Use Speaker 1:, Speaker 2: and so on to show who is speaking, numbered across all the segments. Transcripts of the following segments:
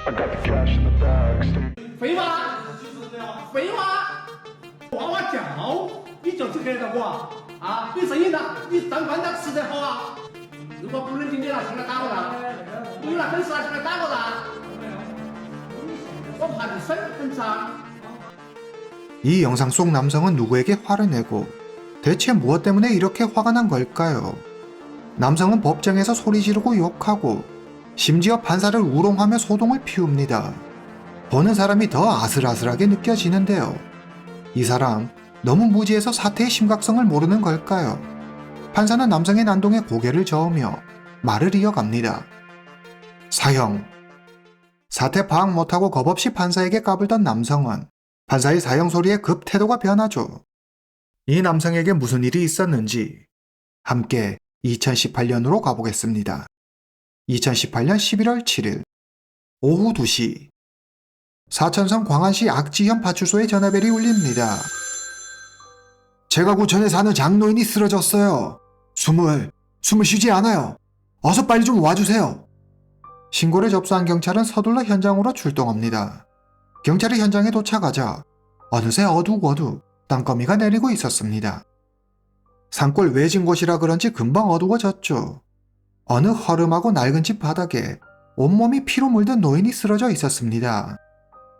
Speaker 1: 废话，废话，娃娃叫，你就去给到我啊！你生意大，你当官当吃得好啊！如果不能听你了，上来打我了，你那本事上来打我了，我怕你身份证。
Speaker 2: 이 영상 속 남성은 누구에게 화를 내고 대체 무엇 때문에 이렇게 화가 난 걸까요? 남성은 법정에서 소리 지르고 욕하고 심지어 판사를 우롱하며 소동을 피웁니다. 보는 사람이 더 아슬아슬하게 느껴지는데요. 이 사람 너무 무지해서 사태의 심각성을 모르는 걸까요? 판사는 남성의 난동에 고개를 저으며 말을 이어갑니다. 사형. 사태 파악 못하고 겁없이 판사에게 까불던 남성은 판사의 사형 소리에 급 태도가 변하죠. 이 남성에게 무슨 일이 있었는지 함께 2018년으로 가보겠습니다. 2018년 11월 7일 오후 2시 사천성 광안시 악지현 파출소에 전화벨이 울립니다. 제가 구천에 사는 장노인이 쓰러졌어요. 숨을 쉬지 않아요. 어서 빨리 좀 와주세요. 신고를 접수한 경찰은 서둘러 현장으로 출동합니다. 경찰이 현장에 도착하자 어느새 어둑어둑 땅거미가 내리고 있었습니다. 산골 외진 곳이라 그런지 금방 어두워졌죠. 어느 허름하고 낡은 집 바닥에 온몸이 피로 물든 노인이 쓰러져 있었습니다.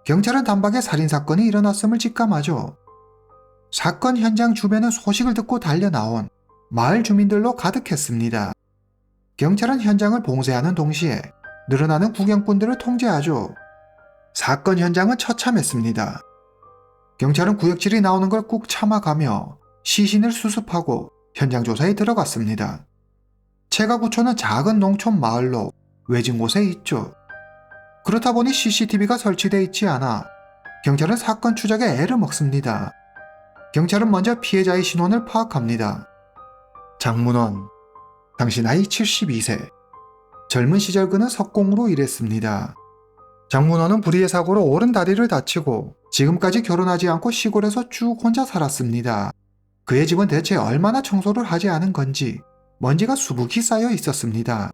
Speaker 2: 경찰은 단박에 살인사건이 일어났음을 직감하죠. 사건 현장 주변은 소식을 듣고 달려나온 마을 주민들로 가득했습니다. 경찰은 현장을 봉쇄하는 동시에 늘어나는 구경꾼들을 통제하죠. 사건 현장은 처참했습니다. 경찰은 구역질이 나오는 걸 꾹 참아가며 시신을 수습하고 현장 조사에 들어갔습니다. 채가구초는 작은 농촌 마을로 외진 곳에 있죠. 그렇다 보니 CCTV가 설치되어 있지 않아 경찰은 사건 추적에 애를 먹습니다. 경찰은 먼저 피해자의 신원을 파악합니다. 장문원, 당시 나이 72세. 젊은 시절 그는 석공으로 일했습니다. 장문원은 불의의 사고로 오른 다리를 다치고 지금까지 결혼하지 않고 시골에서 쭉 혼자 살았습니다. 그의 집은 대체 얼마나 청소를 하지 않은 건지 먼지가 수북히 쌓여 있었습니다.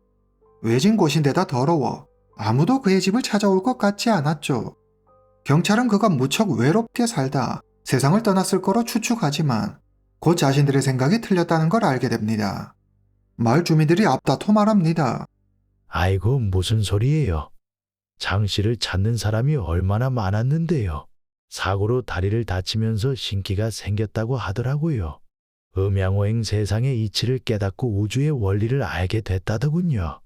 Speaker 2: 외진 곳인데다 더러워 아무도 그의 집을 찾아올 것 같지 않았죠. 경찰은 그가 무척 외롭게 살다 세상을 떠났을 거로 추측하지만 곧 자신들의 생각이 틀렸다는 걸 알게 됩니다. 마을 주민들이 앞다퉈 말합니다.
Speaker 3: 아이고 무슨 소리예요. 장 씨를 찾는 사람이 얼마나 많았는데요. 사고로 다리를 다치면서 신기가 생겼다고 하더라고요. 음양오행 세상의 이치를 깨닫고 우주의 원리를 알게 됐다더군요.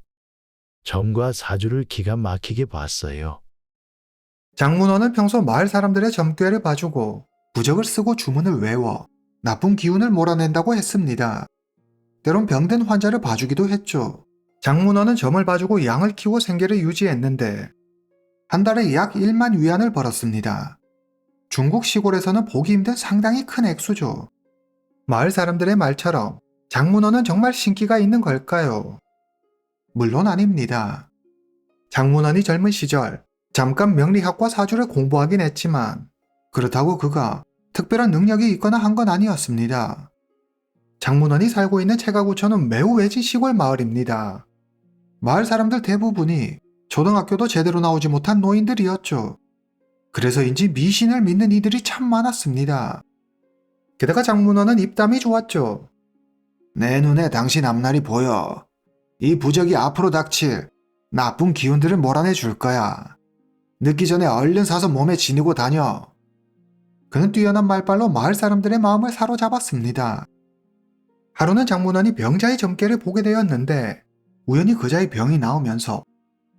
Speaker 3: 점과 사주를 기가 막히게 봤어요.
Speaker 2: 장문원은 평소 마을 사람들의 점괘를 봐주고 부적을 쓰고 주문을 외워 나쁜 기운을 몰아낸다고 했습니다. 때론 병든 환자를 봐주기도 했죠. 장문원은 점을 봐주고 양을 키워 생계를 유지했는데 한 달에 약 1만 위안을 벌었습니다. 중국 시골에서는 보기 힘든 상당히 큰 액수죠. 마을 사람들의 말처럼 장문원은 정말 신기가 있는 걸까요? 물론 아닙니다. 장문원이 젊은 시절 잠깐 명리학과 사주를 공부하긴 했지만 그렇다고 그가 특별한 능력이 있거나 한 건 아니었습니다. 장문원이 살고 있는 채가구천은 매우 외진 시골 마을입니다. 마을 사람들 대부분이 초등학교도 제대로 나오지 못한 노인들이었죠. 그래서인지 미신을 믿는 이들이 참 많았습니다. 게다가 장문원은 입담이 좋았죠. 내 눈에 당신 앞날이 보여. 이 부적이 앞으로 닥칠 나쁜 기운들을 몰아내 줄 거야. 늦기 전에 얼른 사서 몸에 지니고 다녀. 그는 뛰어난 말발로 마을 사람들의 마음을 사로잡았습니다. 하루는 장문원이 병자의 점괘를 보게 되었는데 우연히 그자의 병이 나오면서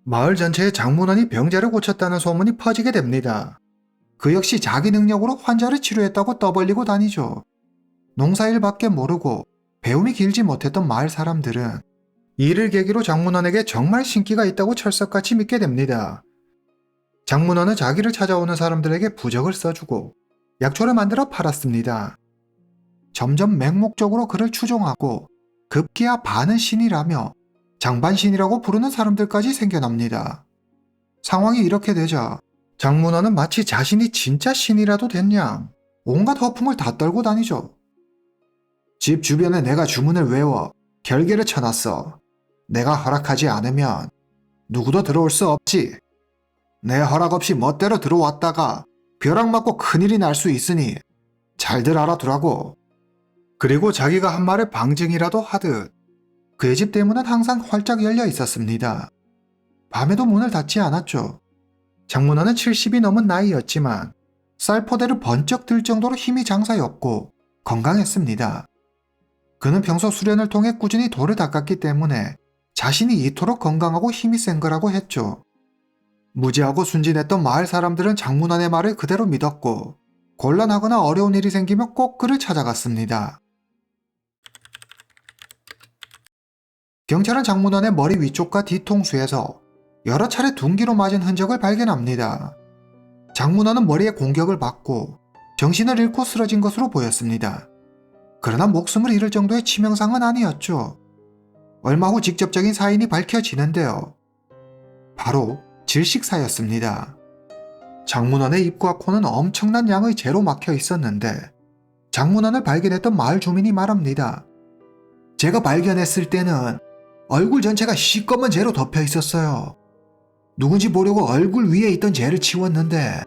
Speaker 2: 마을 전체에 장문원이 병자를 고쳤다는 소문이 퍼지게 됩니다. 그 역시 자기 능력으로 환자를 치료했다고 떠벌리고 다니죠. 농사일밖에 모르고 배움이 길지 못했던 마을 사람들은 이를 계기로 장문원에게 정말 신기가 있다고 철석같이 믿게 됩니다. 장문원은 자기를 찾아오는 사람들에게 부적을 써주고 약초를 만들어 팔았습니다. 점점 맹목적으로 그를 추종하고 급기야 반은 신이라며 장반신이라고 부르는 사람들까지 생겨납니다. 상황이 이렇게 되자 장문원은 마치 자신이 진짜 신이라도 됐냐 온갖 허풍을 다 떨고 다니죠. 집 주변에 내가 주문을 외워 결계를 쳐놨어. 내가 허락하지 않으면 누구도 들어올 수 없지. 내 허락 없이 멋대로 들어왔다가 벼락 맞고 큰일이 날 수 있으니 잘들 알아두라고. 그리고 자기가 한 말의 방증이라도 하듯 그의 집 대문은 항상 활짝 열려 있었습니다. 밤에도 문을 닫지 않았죠. 장문화는 70이 넘은 나이였지만 쌀포대를 번쩍 들 정도로 힘이 장사였고 건강했습니다. 그는 평소 수련을 통해 꾸준히 돌을 닦았기 때문에 자신이 이토록 건강하고 힘이 센 거라고 했죠. 무지하고 순진했던 마을 사람들은 장문환의 말을 그대로 믿었고 곤란하거나 어려운 일이 생기면 꼭 그를 찾아갔습니다. 경찰은 장문환의 머리 위쪽과 뒤통수에서 여러 차례 둔기로 맞은 흔적을 발견합니다. 장문환은 머리에 공격을 받고 정신을 잃고 쓰러진 것으로 보였습니다. 그러나 목숨을 잃을 정도의 치명상은 아니었죠. 얼마 후 직접적인 사인이 밝혀지는데요. 바로 질식사였습니다. 장문환의 입과 코는 엄청난 양의 재로 막혀 있었는데 장문환을 발견했던 마을 주민이 말합니다. 제가 발견했을 때는 얼굴 전체가 시꺼먼 재로 덮여 있었어요. 누군지 보려고 얼굴 위에 있던 재를 치웠는데.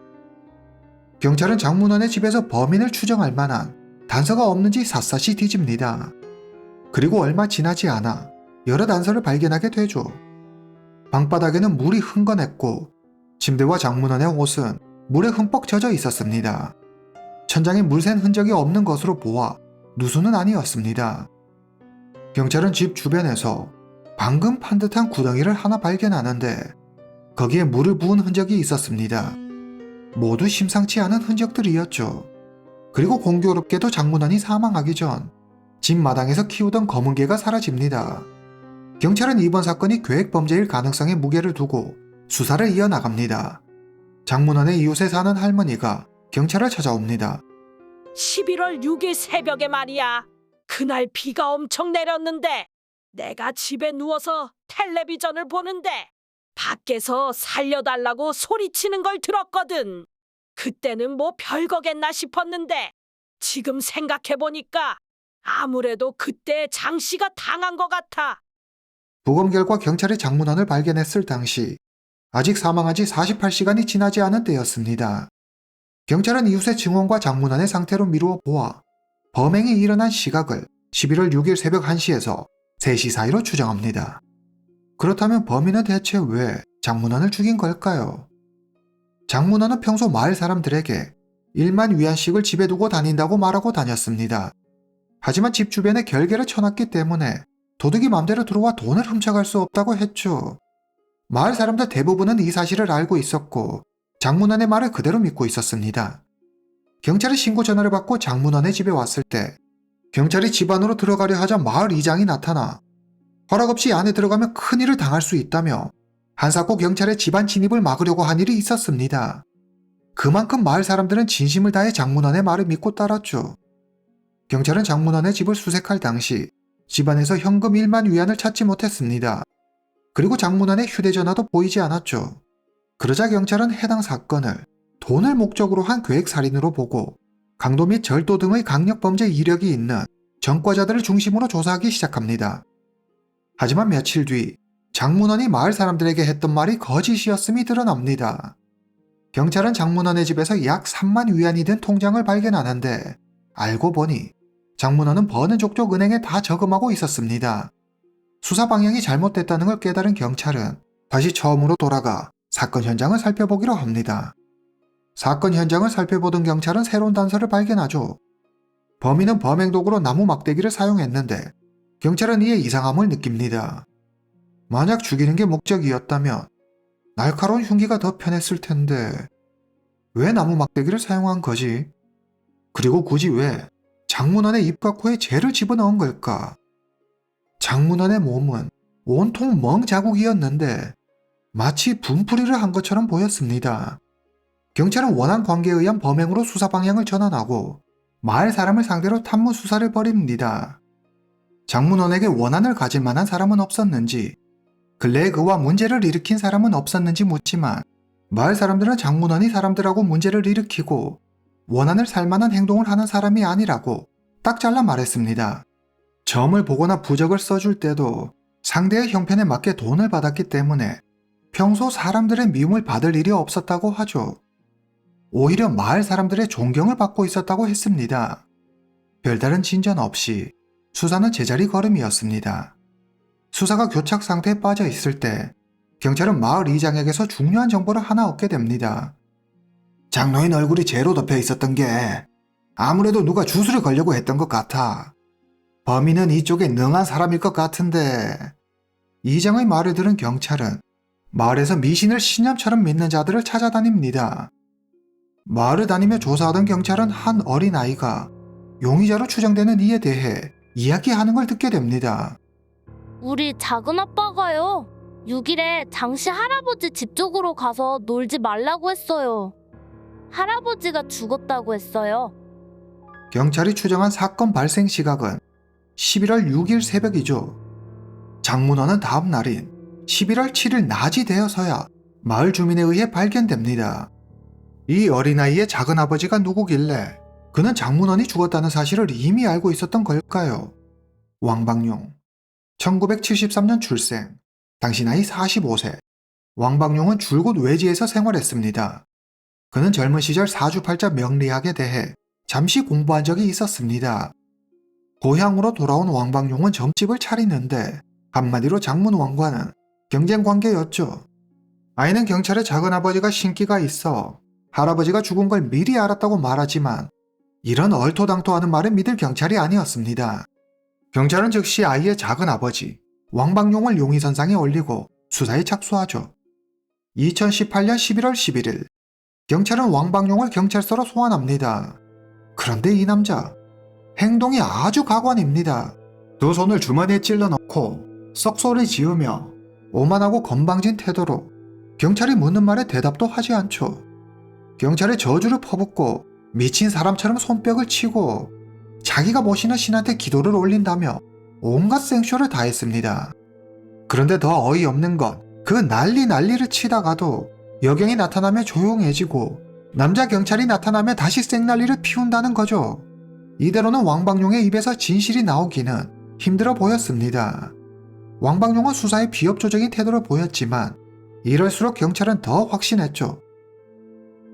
Speaker 2: 경찰은 장문환의 집에서 범인을 추정할 만한 단서가 없는지 샅샅이 뒤집니다. 그리고 얼마 지나지 않아 여러 단서를 발견하게 되죠. 방바닥에는 물이 흥건했고 침대와 장문환의 옷은 물에 흠뻑 젖어 있었습니다. 천장에 물샌 흔적이 없는 것으로 보아 누수는 아니었습니다. 경찰은 집 주변에서 방금 판 듯한 구덩이를 하나 발견하는데 거기에 물을 부은 흔적이 있었습니다. 모두 심상치 않은 흔적들이었죠. 그리고 공교롭게도 장문환이 사망하기 전 집 마당에서 키우던 검은 개가 사라집니다. 경찰은 이번 사건이 계획범죄일 가능성에 무게를 두고 수사를 이어나갑니다. 장문환의 이웃에 사는 할머니가 경찰을 찾아옵니다.
Speaker 4: 11월 6일 새벽에 말이야. 그날 비가 엄청 내렸는데 내가 집에 누워서 텔레비전을 보는데 밖에서 살려달라고 소리치는 걸 들었거든. 그때는 뭐 별거겠나 싶었는데 지금 생각해보니까 아무래도 그때 장 씨가 당한 것 같아.
Speaker 2: 부검 결과 경찰이 장문환을 발견했을 당시 아직 사망한 지 48시간이 지나지 않은 때였습니다. 경찰은 이웃의 증언과 장문환의 상태로 미루어 보아 범행이 일어난 시각을 11월 6일 새벽 1시에서 3시 사이로 추정합니다. 그렇다면 범인은 대체 왜 장문환을 죽인 걸까요? 장문환은 평소 마을 사람들에게 1만 위안씩을 집에 두고 다닌다고 말하고 다녔습니다. 하지만 집 주변에 결계를 쳐놨기 때문에 도둑이 맘대로 들어와 돈을 훔쳐갈 수 없다고 했죠. 마을 사람들 대부분은 이 사실을 알고 있었고 장문환의 말을 그대로 믿고 있었습니다. 경찰이 신고 전화를 받고 장문환의 집에 왔을 때 경찰이 집 안으로 들어가려 하자 마을 이장이 나타나 허락 없이 안에 들어가면 큰일을 당할 수 있다며 한사코 경찰의 집안 진입을 막으려고 한 일이 있었습니다. 그만큼 마을 사람들은 진심을 다해 장문환의 말을 믿고 따랐죠. 경찰은 장문환의 집을 수색할 당시 집안에서 현금 1만 위안을 찾지 못했습니다. 그리고 장문환의 휴대전화도 보이지 않았죠. 그러자 경찰은 해당 사건을 돈을 목적으로 한 계획살인으로 보고 강도 및 절도 등의 강력범죄 이력이 있는 전과자들을 중심으로 조사하기 시작합니다. 하지만 며칠 뒤 장문환이 마을 사람들에게 했던 말이 거짓이었음이 드러납니다. 경찰은 장문환의 집에서 약 3만 위안이 든 통장을 발견하는데 알고 보니 장문환은 버는 족족 은행에 다 저금하고 있었습니다. 수사 방향이 잘못됐다는 걸 깨달은 경찰은 다시 처음으로 돌아가 사건 현장을 살펴보기로 합니다. 사건 현장을 살펴보던 경찰은 새로운 단서를 발견하죠. 범인은 범행 도구로 나무 막대기를 사용했는데 경찰은 이에 이상함을 느낍니다. 만약 죽이는 게 목적이었다면 날카로운 흉기가 더 편했을 텐데 왜 나무 막대기를 사용한 거지? 그리고 굳이 왜 장문환의 입과 코에 재를 집어넣은 걸까? 장문환의 몸은 온통 멍 자국이었는데 마치 분풀이를 한 것처럼 보였습니다. 경찰은 원한 관계에 의한 범행으로 수사 방향을 전환하고 마을 사람을 상대로 탐문 수사를 벌입니다. 장문환에게 원한을 가질 만한 사람은 없었는지, 근래에 그와 문제를 일으킨 사람은 없었는지 묻지만 마을 사람들은 장문환이 사람들하고 문제를 일으키고 원한을 살 만한 행동을 하는 사람이 아니라고 딱 잘라 말했습니다. 점을 보거나 부적을 써줄 때도 상대의 형편에 맞게 돈을 받았기 때문에 평소 사람들의 미움을 받을 일이 없었다고 하죠. 오히려 마을 사람들의 존경을 받고 있었다고 했습니다. 별다른 진전 없이 수사는 제자리 걸음이었습니다. 수사가 교착 상태에 빠져 있을 때 경찰은 마을 이장에게서 중요한 정보를 하나 얻게 됩니다. 장로인 얼굴이 재로 덮여 있었던 게 아무래도 누가 주술을 걸려고 했던 것 같아. 범인은 이쪽에 능한 사람일 것 같은데. 이장의 말을 들은 경찰은 마을에서 미신을 신념처럼 믿는 자들을 찾아다닙니다. 마을을 다니며 조사하던 경찰은 한 어린아이가 용의자로 추정되는 이에 대해 이야기하는 걸 듣게 됩니다.
Speaker 5: 우리 작은아빠가요. 6일에 장씨 할아버지 집 쪽으로 가서 놀지 말라고 했어요. 할아버지가 죽었다고 했어요.
Speaker 2: 경찰이 추정한 사건 발생 시각은 11월 6일 새벽이죠. 장문호는 다음 날인 11월 7일 낮이 되어서야 마을 주민에 의해 발견됩니다. 이 어린아이의 작은아버지가 누구길래 그는 장문원이 죽었다는 사실을 이미 알고 있었던 걸까요? 왕방용. 1973년 출생. 당시 나이 45세. 왕방용은 줄곧 외지에서 생활했습니다. 그는 젊은 시절 사주팔자 명리학에 대해 잠시 공부한 적이 있었습니다. 고향으로 돌아온 왕방용은 점집을 차리는데 한마디로 장문왕과는 경쟁 관계였죠. 아이는 경찰의 작은아버지가 신기가 있어 할아버지가 죽은 걸 미리 알았다고 말하지만 이런 얼토당토하는 말을 믿을 경찰이 아니었습니다. 경찰은 즉시 아이의 작은아버지 왕방용을 용의선상에 올리고 수사에 착수하죠. 2018년 11월 11일 경찰은 왕방용을 경찰서로 소환합니다. 그런데 이 남자 행동이 아주 가관입니다. 두 손을 주머니에 찔러 넣고 썩소리 지으며 오만하고 건방진 태도로 경찰이 묻는 말에 대답도 하지 않죠. 경찰의 저주를 퍼붓고 미친 사람처럼 손뼉을 치고 자기가 모시는 신한테 기도를 올린다며 온갖 생쇼를 다했습니다. 그런데 더 어이없는 건 그 난리를 치다가도 여경이 나타나며 조용해지고 남자 경찰이 나타나며 다시 생난리를 피운다는 거죠. 이대로는 왕방용의 입에서 진실이 나오기는 힘들어 보였습니다. 왕방용은 수사에 비협조적인 태도를 보였지만 이럴수록 경찰은 더 확신했죠.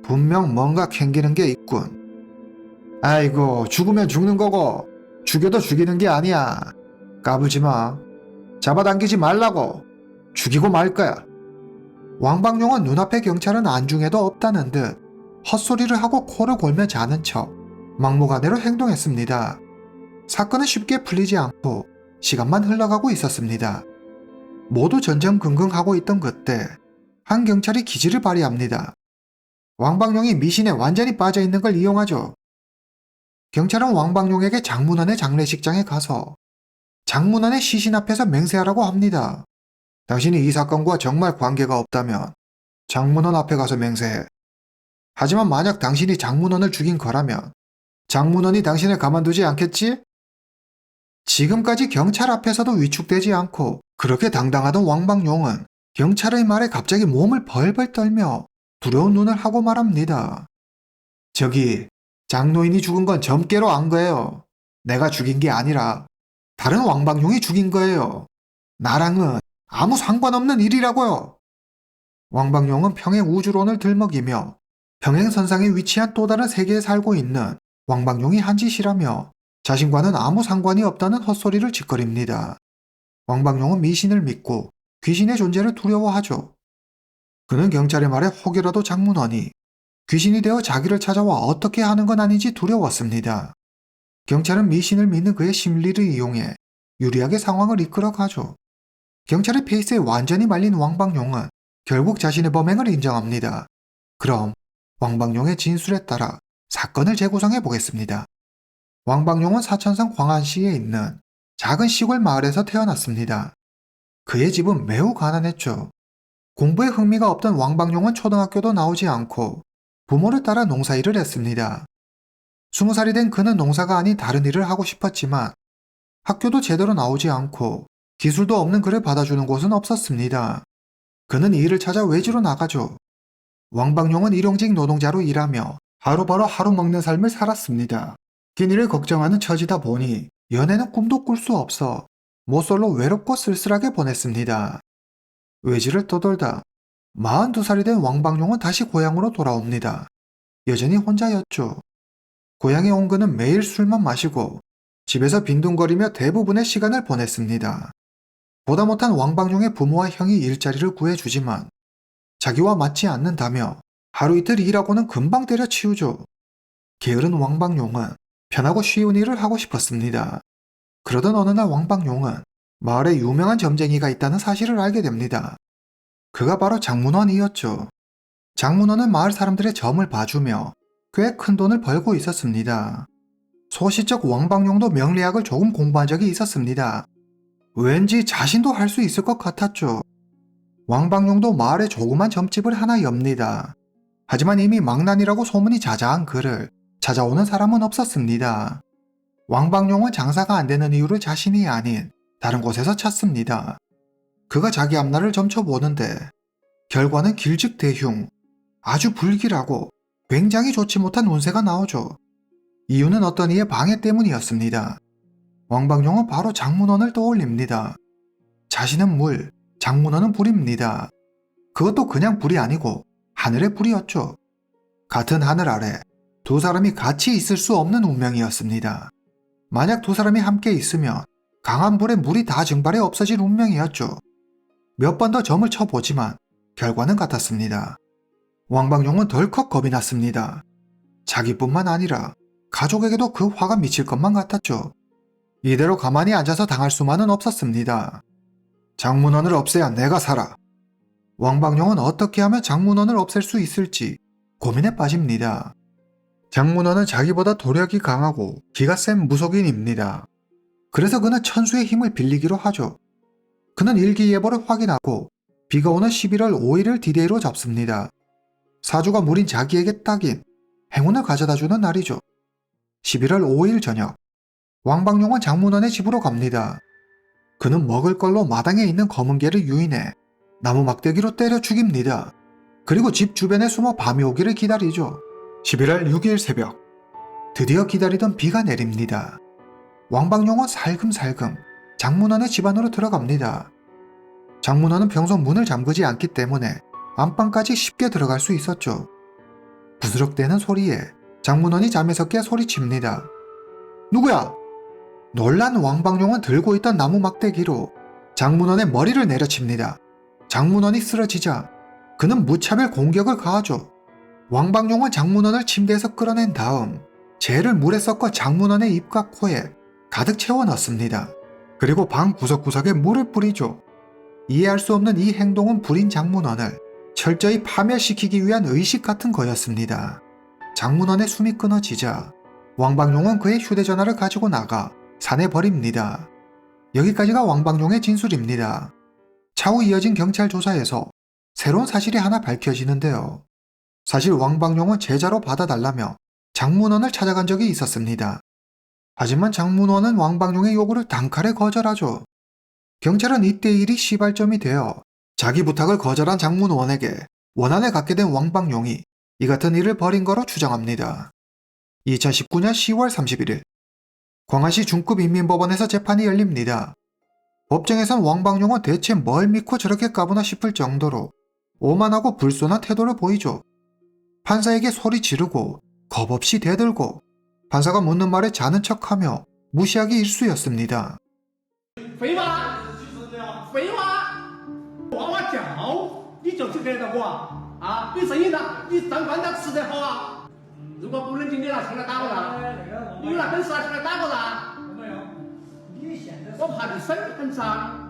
Speaker 2: 분명 뭔가 캥기는 게 있군. 아이고, 죽으면 죽는 거고 죽여도 죽이는 게 아니야. 까불지 마. 잡아당기지 말라고. 죽이고 말 거야. 왕방용은 눈앞의 경찰은 안중에도 없다는 듯 헛소리를 하고 코를 골며 자는 척 막무가내로 행동했습니다. 사건은 쉽게 풀리지 않고 시간만 흘러가고 있었습니다. 모두 전전긍긍하고 있던 그때 한 경찰이 기지를 발휘합니다. 왕방용이 미신에 완전히 빠져있는 걸 이용하죠. 경찰은 왕방용에게 장문원의 장례식장에 가서 장문원의 시신 앞에서 맹세하라고 합니다. 당신이 이 사건과 정말 관계가 없다면 장문원 앞에 가서 맹세해. 하지만 만약 당신이 장문원을 죽인 거라면 장문원이 당신을 가만두지 않겠지? 지금까지 경찰 앞에서도 위축되지 않고 그렇게 당당하던 왕방용은 경찰의 말에 갑자기 몸을 벌벌 떨며 두려운 눈을 하고 말합니다. 저기, 장노인이 죽은 건 점괘로 안 거예요. 내가 죽인 게 아니라 다른 왕방용이 죽인 거예요. 나랑은 아무 상관없는 일이라고요. 왕방용은 평행 우주론을 들먹이며 평행선상에 위치한 또 다른 세계에 살고 있는 왕방용이 한 짓이라며 자신과는 아무 상관이 없다는 헛소리를 짓거립니다. 왕방용은 미신을 믿고 귀신의 존재를 두려워하죠. 그는 경찰의 말에 혹여라도 장문원이 귀신이 되어 자기를 찾아와 어떻게 하는 건 아닌지 두려웠습니다. 경찰은 미신을 믿는 그의 심리를 이용해 유리하게 상황을 이끌어가죠. 경찰의 페이스에 완전히 말린 왕방용은 결국 자신의 범행을 인정합니다. 그럼 왕방용의 진술에 따라 사건을 재구성해 보겠습니다. 왕방용은 사천성 광안시에 있는 작은 시골 마을에서 태어났습니다. 그의 집은 매우 가난했죠. 공부에 흥미가 없던 왕방용은 초등학교도 나오지 않고 부모를 따라 농사일을 했습니다. 20살이 된 그는 농사가 아닌 다른 일을 하고 싶었지만 학교도 제대로 나오지 않고 기술도 없는 그를 받아주는 곳은 없었습니다. 그는 일을 찾아 외지로 나가죠. 왕방용은 일용직 노동자로 일하며 하루바로 하루 먹는 삶을 살았습니다. 끼니를 걱정하는 처지다 보니 연애는 꿈도 꿀 수 없어 모쏠로 외롭고 쓸쓸하게 보냈습니다. 외지를 떠돌다 42살이 된 왕방룡은 다시 고향으로 돌아옵니다. 여전히 혼자였죠. 고향에 온 그는 매일 술만 마시고 집에서 빈둥거리며 대부분의 시간을 보냈습니다. 보다 못한 왕방룡의 부모와 형이 일자리를 구해주지만 자기와 맞지 않는다며 하루 이틀 일하고는 금방 때려치우죠. 게으른 왕방룡은 편하고 쉬운 일을 하고 싶었습니다. 그러던 어느 날 왕방룡은 마을에 유명한 점쟁이가 있다는 사실을 알게 됩니다. 그가 바로 장문원이었죠. 장문원은 마을 사람들의 점을 봐주며 꽤 큰 돈을 벌고 있었습니다. 소시적 왕방룡도 명리학을 조금 공부한 적이 있었습니다. 왠지 자신도 할 수 있을 것 같았죠. 왕방룡도 마을에 조그만 점집을 하나 엽니다. 하지만 이미 망난이라고 소문이 자자한 그를 찾아오는 사람은 없었습니다. 왕방룡은 장사가 안 되는 이유를 자신이 아닌 다른 곳에서 찾습니다. 그가 자기 앞날을 점쳐보는데 결과는 길즉대흉, 아주 불길하고 굉장히 좋지 못한 운세가 나오죠. 이유는 어떤 이의 방해 때문이었습니다. 왕방룡은 바로 장문원을 떠올립니다. 자신은 물, 장문원은 불입니다. 그것도 그냥 불이 아니고 하늘의 불이었죠. 같은 하늘 아래 두 사람이 같이 있을 수 없는 운명이었습니다. 만약 두 사람이 함께 있으면 강한 불에 물이 다 증발해 없어질 운명이었죠. 몇 번 더 점을 쳐보지만 결과는 같았습니다. 왕방룡은 덜컥 겁이 났습니다. 자기뿐만 아니라 가족에게도 그 화가 미칠 것만 같았죠. 이대로 가만히 앉아서 당할 수만은 없었습니다. 장문원을 없애야 내가 살아. 왕방룡은 어떻게 하면 장문원을 없앨 수 있을지 고민에 빠집니다. 장문원은 자기보다 도력이 강하고 기가 센 무속인입니다. 그래서 그는 천수의 힘을 빌리기로 하죠. 그는 일기예보를 확인하고 비가 오는 11월 5일을 디데이로 잡습니다. 사주가 물인 자기에게 딱인 행운을 가져다주는 날이죠. 11월 5일 저녁, 왕방룡은 장문원의 집으로 갑니다. 그는 먹을 걸로 마당에 있는 검은 개를 유인해 나무 막대기로 때려 죽입니다. 그리고 집 주변에 숨어 밤이 오기를 기다리죠. 11월 6일 새벽, 드디어 기다리던 비가 내립니다. 왕방룡은 살금살금 장문원의 집 안으로 들어갑니다. 장문원은 평소 문을 잠그지 않기 때문에 안방까지 쉽게 들어갈 수 있었죠. 부스럭대는 소리에 장문원이 잠에서 깨 소리칩니다. 누구야? 놀란 왕방룡은 들고 있던 나무 막대기로 장문원의 머리를 내려칩니다. 장문원이 쓰러지자 그는 무차별 공격을 가하죠. 왕방룡은 장문원을 침대에서 끌어낸 다음 재를 물에 섞어 장문원의 입과 코에 가득 채워 넣습니다. 그리고 방 구석구석에 물을 뿌리죠. 이해할 수 없는 이 행동은 불인 장문원을 철저히 파멸시키기 위한 의식 같은 거였습니다. 장문원의 숨이 끊어지자 왕방룡은 그의 휴대전화를 가지고 나가 산에 버립니다. 여기까지가 왕방룡의 진술입니다. 차후 이어진 경찰 조사에서 새로운 사실이 하나 밝혀지는데요. 사실 왕방룡은 제자로 받아달라며 장문원을 찾아간 적이 있었습니다. 하지만 장문원은 왕방룡의 요구를 단칼에 거절하죠. 경찰은 이때 일이 시발점이 되어 자기 부탁을 거절한 장문원에게 원한을 갖게 된 왕방룡이 이 같은 일을 벌인 거로 추정합니다. 2019년 10월 31일 광안시 중급인민법원에서 재판이 열립니다. 법정에선 왕방룡은 대체 뭘 믿고 저렇게 까부나 싶을 정도로 오만하고 불손한 태도를 보이죠. 판사에게 소리 지르고 겁없이 대들고 판사가 묻는 말에 자는 척하며 무시하기 일쑤였습니다.
Speaker 1: 废话，废话，娃娃脚，你就去给他过啊！你生意呢？你当官的吃得好啊！如果不能进，你拿枪来打我噻！你拿本事拿枪来打我噻！我怕你审很长。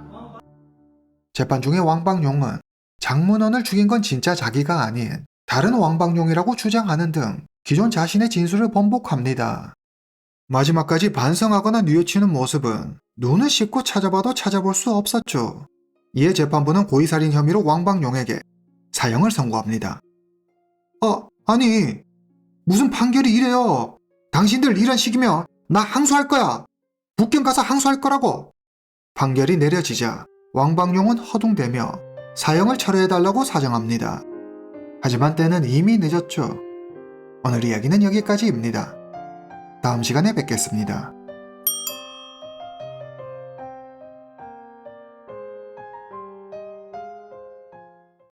Speaker 2: 재판 중에 왕방룡은 장문원을 죽인 건 진짜 자기가 아닌 다른 왕방룡이라고 주장하는 등 기존 자신의 진술을 번복합니다. 마지막까지 반성하거나 뉘우치는 모습은 눈을 씻고 찾아봐도 찾아볼 수 없었죠. 이에 재판부는 고의살인 혐의로 왕방룡에게 사형을 선고합니다. 아니 무슨 판결이 이래요. 당신들 이런 식이면 나 항소할 거야. 북경 가서 항소할 거라고. 판결이 내려지자 왕방룡은 허둥대며 사형을 철회해달라고 사정합니다. 하지만 때는 이미 늦었죠. 오늘 이야기는 여기까지입니다. 다음 시간에 뵙겠습니다.